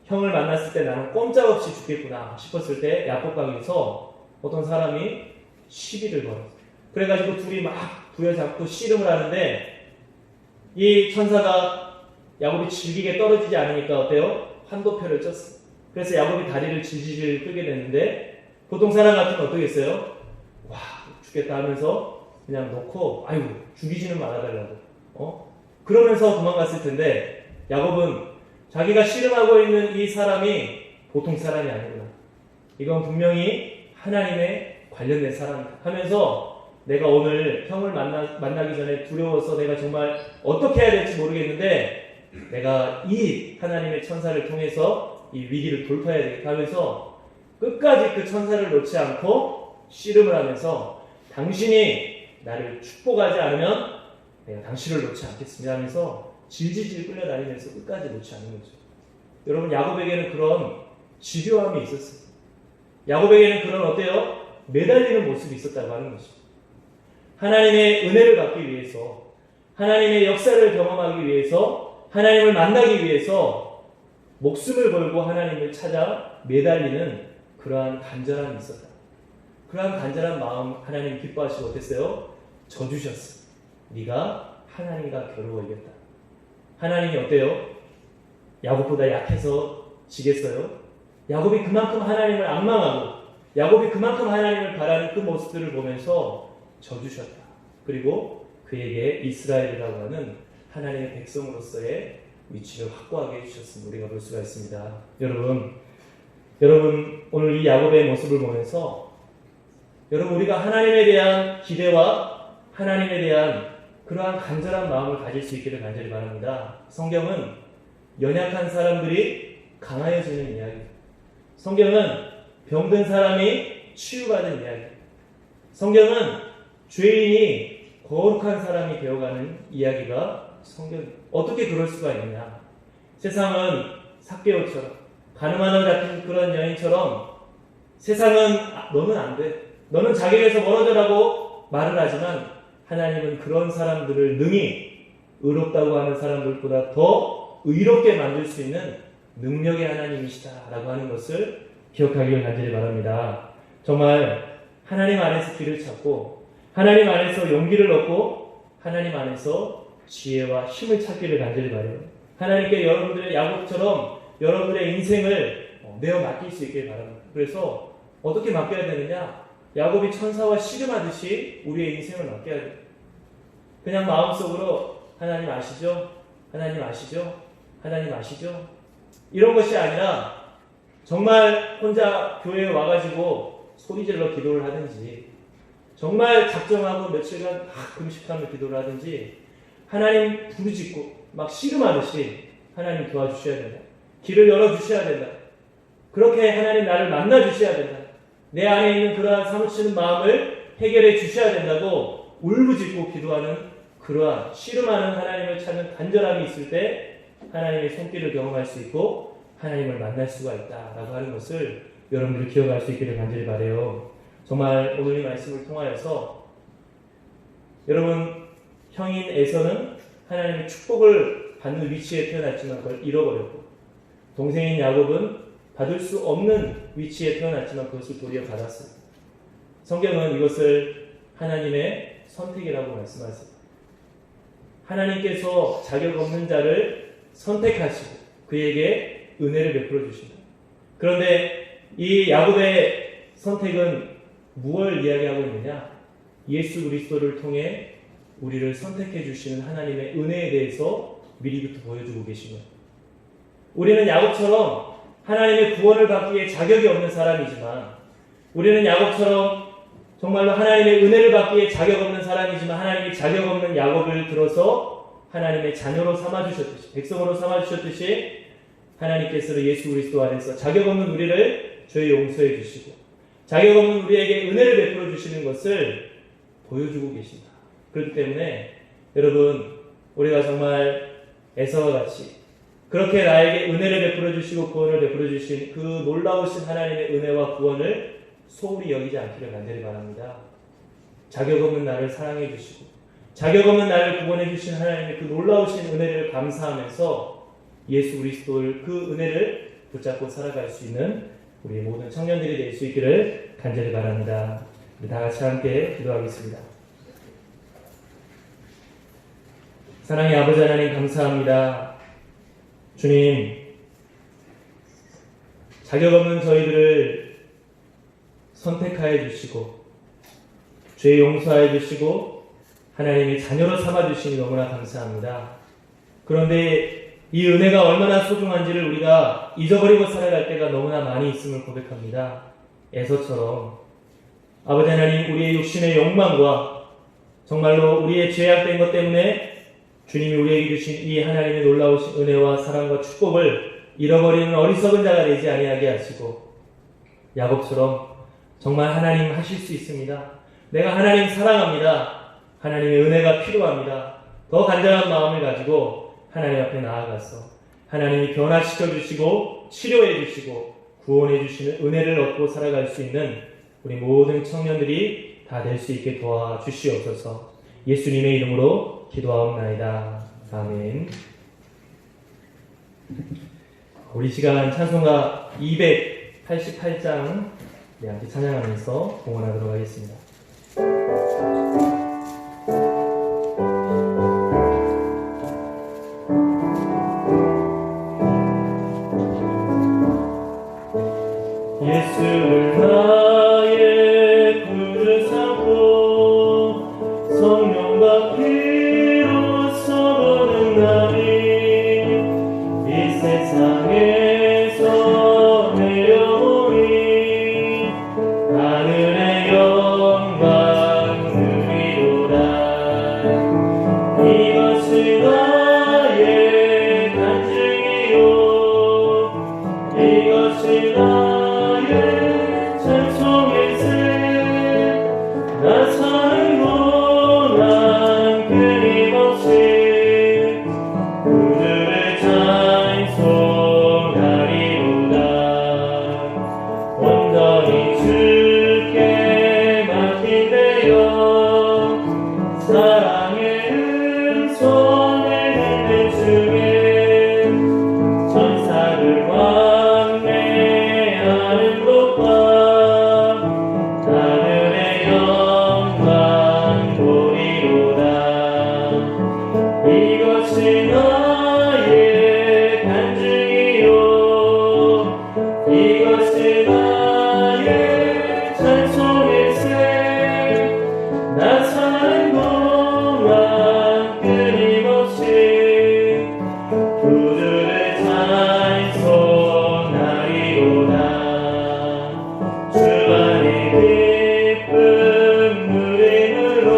형을 만났을 때 나는 꼼짝없이 죽겠구나 싶었을 때 야곱 강에서 어떤 사람이 시비를 걸었어요. 그래가지고 둘이 막 부여잡고 씨름을 하는데 이 천사가 야곱이 질기게 떨어지지 않으니까 어때요? 환도표를 쪘어요. 그래서 야곱이 다리를 질질 끌게 됐는데 보통 사람 같으면 어떻겠어요? 와 죽겠다 하면서 그냥 놓고 아이고 죽이지는 말아달라고 그러면서 도망갔을 텐데 야곱은 자기가 씨름하고 있는 이 사람이 보통 사람이 아니구나. 이건 분명히 하나님의 관련된 사람이다 하면서 내가 오늘 형을 만나기 전에 두려워서 내가 정말 어떻게 해야 될지 모르겠는데 내가 이 하나님의 천사를 통해서 이 위기를 돌파해야 되겠다 하면서 끝까지 그 천사를 놓지 않고 씨름을 하면서 당신이 나를 축복하지 않으면 내가 당신을 놓지 않겠습니다 하면서 질질질 끌려다니면서 끝까지 놓지 않는 거죠. 여러분 야곱에게는 그런 집요함이 있었어요. 야곱에게는 그런 어때요? 매달리는 모습이 있었다고 하는 것이죠. 하나님의 은혜를 받기 위해서 하나님의 역사를 경험하기 위해서 하나님을 만나기 위해서 목숨을 걸고 하나님을 찾아 매달리는 그러한 간절함이 있었다. 그러한 간절한 마음 하나님 기뻐하시고 어땠어요? 져주셨어. 네가 하나님과 겨루어 이겼다. 하나님이 어때요? 야곱보다 약해서 지겠어요? 야곱이 그만큼 하나님을 앙망하고 야곱이 그만큼 하나님을 바라는 그 모습들을 보면서 져주셨다. 그리고 그에게 이스라엘이라고 하는 하나님의 백성으로서의 위치를 확고하게 해주셨음을 우리가 볼 수가 있습니다. 여러분 오늘 이 야곱의 모습을 보면서 여러분 우리가 하나님에 대한 기대와 하나님에 대한 그러한 간절한 마음을 가질 수 있기를 간절히 바랍니다. 성경은 연약한 사람들이 강하여지는 이야기, 성경은 병든 사람이 치유받은 이야기, 성경은 죄인이 거룩한 사람이 되어가는 이야기가 성경입니다. 어떻게 그럴 수가 있느냐? 세상은 삭개오처럼 가늠하는 같은 그런 여인처럼 세상은 너는 안 돼, 너는 자기에게서 멀어져라고 말을 하지만 하나님은 그런 사람들을 능히 의롭다고 하는 사람들보다 더 의롭게 만들 수 있는 능력의 하나님이시다라고 하는 것을 기억하기를 간절히 바랍니다. 정말 하나님 안에서 길을 찾고 하나님 안에서 용기를 얻고 하나님 안에서 지혜와 힘을 찾기를 간절히 바라요. 하나님께 여러분들의 야곱처럼 여러분들의 인생을 내어 맡길 수 있길 바랍니다. 그래서 어떻게 맡겨야 되느냐? 야곱이 천사와 씨름하듯이 우리의 인생을 맡겨야 돼요. 그냥 마음속으로 하나님 아시죠? 하나님 아시죠? 하나님 아시죠? 이런 것이 아니라 정말 혼자 교회에 와가지고 소리질러 기도를 하든지 정말 작정하고 며칠간 금식하며 기도를 하든지 하나님 부르짖고 막 씨름하듯이 하나님 도와주셔야 된다. 길을 열어주셔야 된다. 그렇게 하나님 나를 만나주셔야 된다. 내 안에 있는 그러한 사무치는 마음을 해결해 주셔야 된다고 울부짖고 기도하는 그러한 씨름하는 하나님을 찾는 간절함이 있을 때 하나님의 손길을 경험할 수 있고 하나님을 만날 수가 있다라고 하는 것을 여러분들이 기억할 수 있기를 간절히 바라요. 정말 오늘 이 말씀을 통하여서 여러분 형인 에서는 하나님의 축복을 받는 위치에 태어났지만 그걸 잃어버렸고 동생인 야곱은 받을 수 없는 위치에 태어났지만 그것을 도리어 받았습니다. 성경은 이것을 하나님의 선택이라고 말씀하세요. 하나님께서 자격 없는 자를 선택하시고 그에게 은혜를 베풀어 주신다. 그런데 이 야곱의 선택은 무엇을 이야기하고 있느냐? 예수 그리스도를 통해 우리를 선택해 주시는 하나님의 은혜에 대해서 미리부터 보여주고 계신 거예요. 우리는 야곱처럼 하나님의 구원을 받기에 자격이 없는 사람이지만 우리는 야곱처럼 정말로 하나님의 은혜를 받기에 자격 없는 사람이지만 하나님이 자격 없는 야곱을 들어서 하나님의 자녀로 삼아주셨듯이 백성으로 삼아주셨듯이 하나님께서는 예수 그리스도 안에서 자격 없는 우리를 죄 용서해 주시고 자격 없는 우리에게 은혜를 베풀어 주시는 것을 보여주고 계신다. 그렇기 때문에 여러분 우리가 정말 에서와 같이 그렇게 나에게 은혜를 베풀어 주시고 구원을 베풀어 주신 그 놀라우신 하나님의 은혜와 구원을 소홀히 여기지 않기를 간절히 바랍니다. 자격 없는 나를 사랑해 주시고 자격 없는 나를 구원해 주신 하나님의 그 놀라우신 은혜를 감사하면서 예수 그리스도를 그 은혜를 붙잡고 살아갈 수 있는 우리 모든 청년들이 될 수 있기를 간절히 바랍니다. 우리 다 같이 함께 기도하겠습니다. 사랑의 아버지 하나님 감사합니다. 주님, 자격 없는 저희들을 선택하여 주시고 죄 용서하여 주시고 하나님의 자녀로 삼아 주시니 너무나 감사합니다. 그런데 이 은혜가 얼마나 소중한지를 우리가 잊어버리고 살아갈 때가 너무나 많이 있음을 고백합니다. 에서처럼 아버지 하나님, 우리의 육신의 욕망과 정말로 우리의 죄악된 것 때문에 주님이 우리에게 주신 이 하나님의 놀라우신 은혜와 사랑과 축복을 잃어버리는 어리석은 자가 되지 아니하게 하시고 야곱처럼 정말 하나님 하실 수 있습니다. 내가 하나님 사랑합니다. 하나님의 은혜가 필요합니다. 더 간절한 마음을 가지고 하나님 앞에 나아가서 하나님이 변화시켜 주시고 치료해 주시고 구원해 주시는 은혜를 얻고 살아갈 수 있는 우리 모든 청년들이 다 될 수 있게 도와주시옵소서. 예수님의 이름으로 기도하옵나이다. 아멘. 우리 시간 찬송가 288장 함께 찬양하면서 봉헌하도록 하겠습니다. 예수를 나의 구주 삼고 성령과 피로써 보는 날이 이 세상에서 내려오니 하늘의 영광 누리도다. 이것이 나의 간증이요 이것이 나의 찬송일세. 나 사는 고난 끊임없이 그들의 찬송하리로다. 온전히 주께 맡긴대요. 사랑의 음성을 듣는 중에 천사를 왕래하는 것과 하늘의 영광 보리로다. 이것이 나의 간증이요 이것이 나의 찬송일세. 나 사는 동안 끊임없이 그들의 찬송하리로다. 주 안에 기쁜 누림으로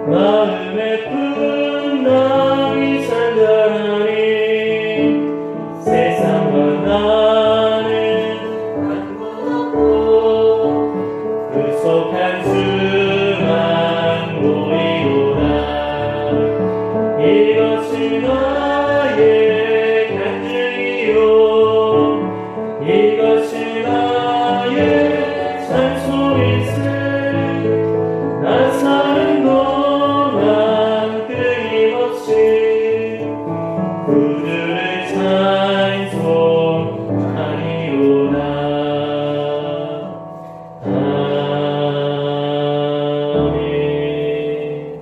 마음의 풍랑이 잔잔하니 세상과 나는 한곳없고 그 속한 주만 보이도다. 이것이 나의 간증이요 이것이 나의 찬송일세. 나 사는 동안 끊임없이 그들의 찬송하리로다. 아멘.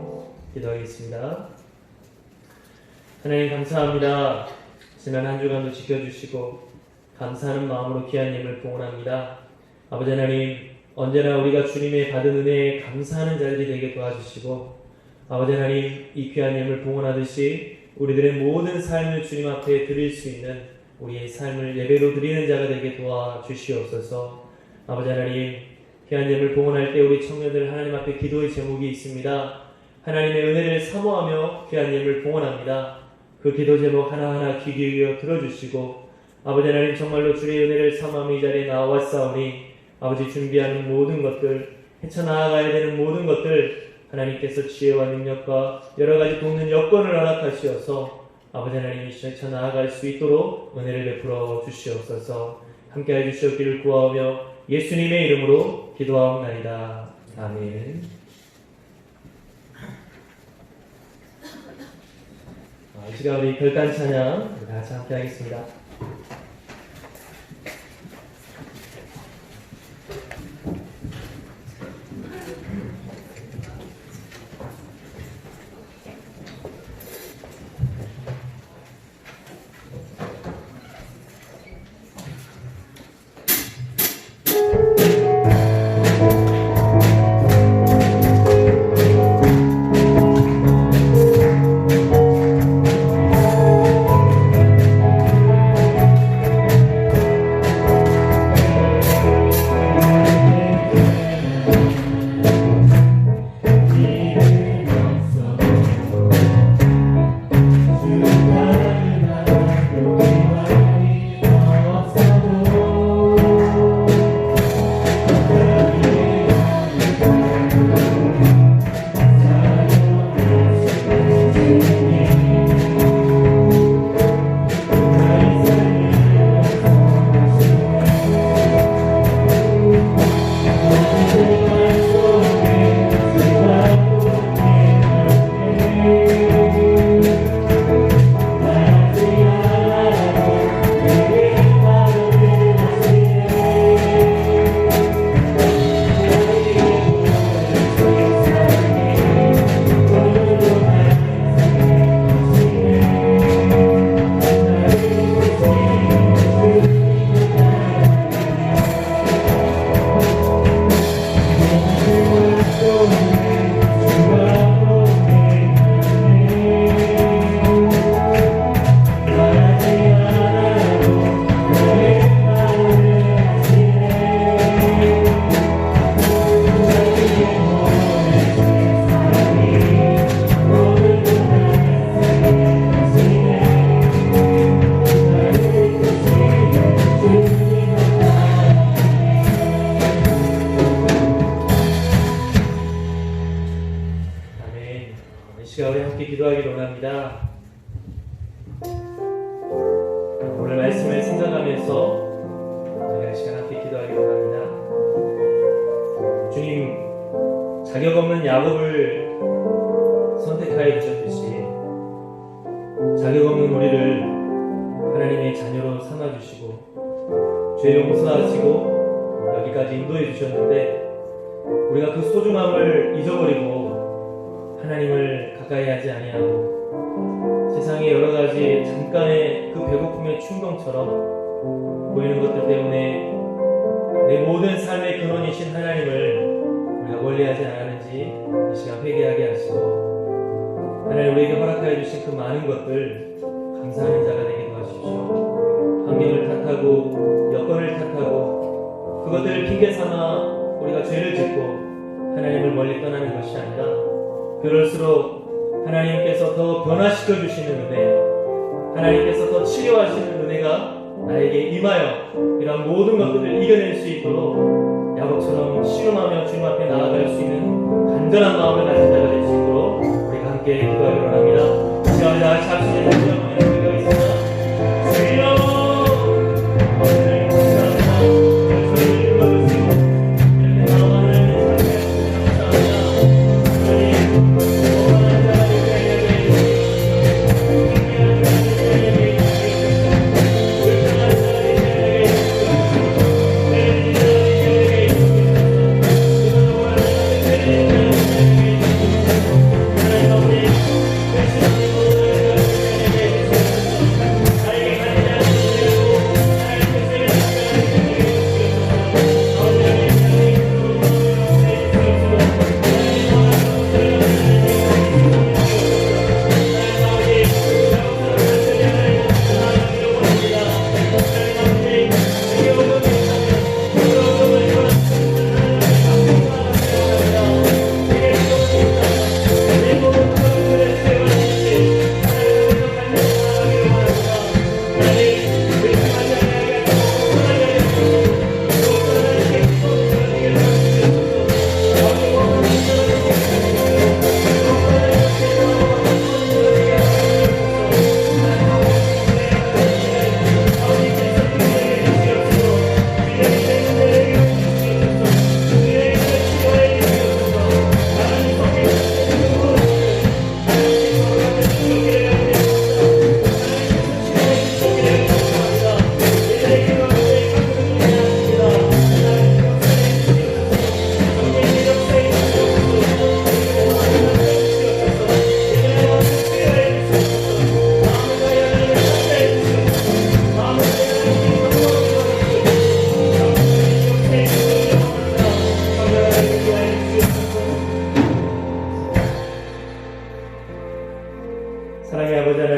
기도하겠습니다. 하나님 감사합니다. 지난 한 주간도 지켜주시고 감사하는 마음으로 귀한 예물 봉헌합니다. 아버지 하나님, 언제나 우리가 주님의 받은 은혜에 감사하는 자들이 되게 도와주시고 아버지 하나님, 이 귀한 예물 봉헌하듯이 우리들의 모든 삶을 주님 앞에 드릴 수 있는 우리의 삶을 예배로 드리는 자가 되게 도와주시옵소서. 아버지 하나님, 귀한 예물 봉헌할 때 우리 청년들 하나님 앞에 기도의 제목이 있습니다. 하나님의 은혜를 사모하며 귀한 예물 봉헌합니다. 그 기도 제목 하나하나 귀 기울여 들어주시고 아버지 하나님, 정말로 주의 은혜를 사모하며 이 자리에 나왔사오니 아버지 준비하는 모든 것들, 헤쳐나가야 되는 모든 것들 하나님께서 지혜와 능력과 여러 가지 돕는 여건을 허락하시어서 아버지 하나님이 헤쳐나갈 수 있도록 은혜를 베풀어 주시옵소서. 함께해 주시옵기를 구하오며 예수님의 이름으로 기도하옵나이다. 아멘. 시간 우리 결단 찬양 다 같이 함께 하겠습니다. 이 시간 우리 함께 기도하기를 원합니다. 오늘 말씀을 생각하면서 저희가 이 시간 함께 기도하기를 원합니다. 주님, 자격 없는 야곱을 선택하여 주셨듯이 자격 없는 우리를 하나님의 자녀로 삼아주시고 죄 용서하시고 여기까지 인도해 주셨는데 우리가 그 소중함을 잊어버리고 하나님을 가까이 하지 아니하고 세상의 여러 가지 잠깐의 그 배고픔의 충동처럼 보이는 것들 때문에 내 모든 삶의 근원이신 하나님을 우리가 멀리하지 않았는지 이 시간 회개하게 하시고 하나님 우리에게 허락하여 주신 그 많은 것들 감사하는 자가 되게 도와주십시오. 환경을 탓하고 여건을 탓하고 그것들을 핑계삼아 우리가 죄를 짓고 하나님을 멀리 떠나는 것이 아니라 그럴수록 하나님께서 더 변화시켜 주시는 은혜, 하나님께서 더 치료하시는 은혜가 나에게 임하여 이런 모든 것들을 이겨낼 수 있도록 야곱처럼 신음하며 주님 앞에 나아갈 수 있는 간절한 마음을 가진 자가 될 수 있도록 우리가 함께 기도하기로 합니다. 시간 다 같이 합심해 주시면 기도하겠습니다. 주여 오늘 감사합니다. 저희를 읽어주시고 이렇게 나와는 감사합니다.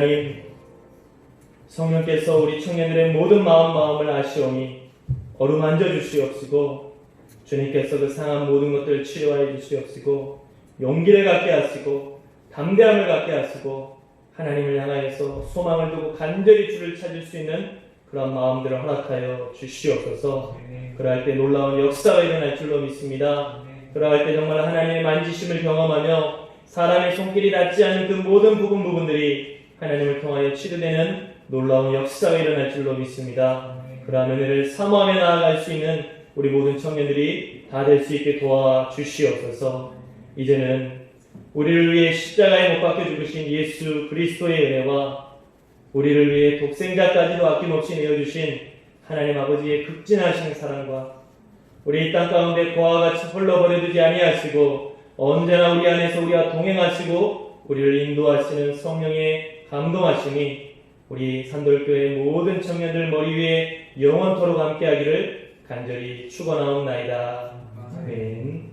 하나님, 성령께서 우리 청년들의 모든 마음을 아시오니 어루만져 주시옵시고, 주님께서 그 상한 모든 것들을 치료하여 주시옵시고, 용기를 갖게 하시고 담대함을 갖게 하시고, 하나님을 향하여서 소망을 두고 간절히 주를 찾을 수 있는 그런 마음들을 허락하여 주시옵소서. 그러할 때 놀라운 역사가 일어날 줄로 믿습니다. 그러할 때 정말 하나님의 만지심을 경험하며 사람의 손길이 닿지 않는 그 모든 부분들이 하나님을 통하여 치료되는 놀라운 역사가 일어날 줄로 믿습니다. 그러한 은혜를 사모하며 나아갈 수 있는 우리 모든 청년들이 다 될 수 있게 도와주시옵소서. 이제는 우리를 위해 십자가에 못 박혀 죽으신 예수 그리스도의 은혜와 우리를 위해 독생자까지도 아낌없이 내어주신 하나님 아버지의 극진하신 사랑과 우리 이 땅 가운데 고아와 같이 홀로 버려두지 아니하시고 언제나 우리 안에서 우리와 동행하시고 우리를 인도하시는 성령의 감동하심이 우리 산돌교회 모든 청년들 머리 위에 영원토록 함께하기를 간절히 축원하옵나이다. 아멘.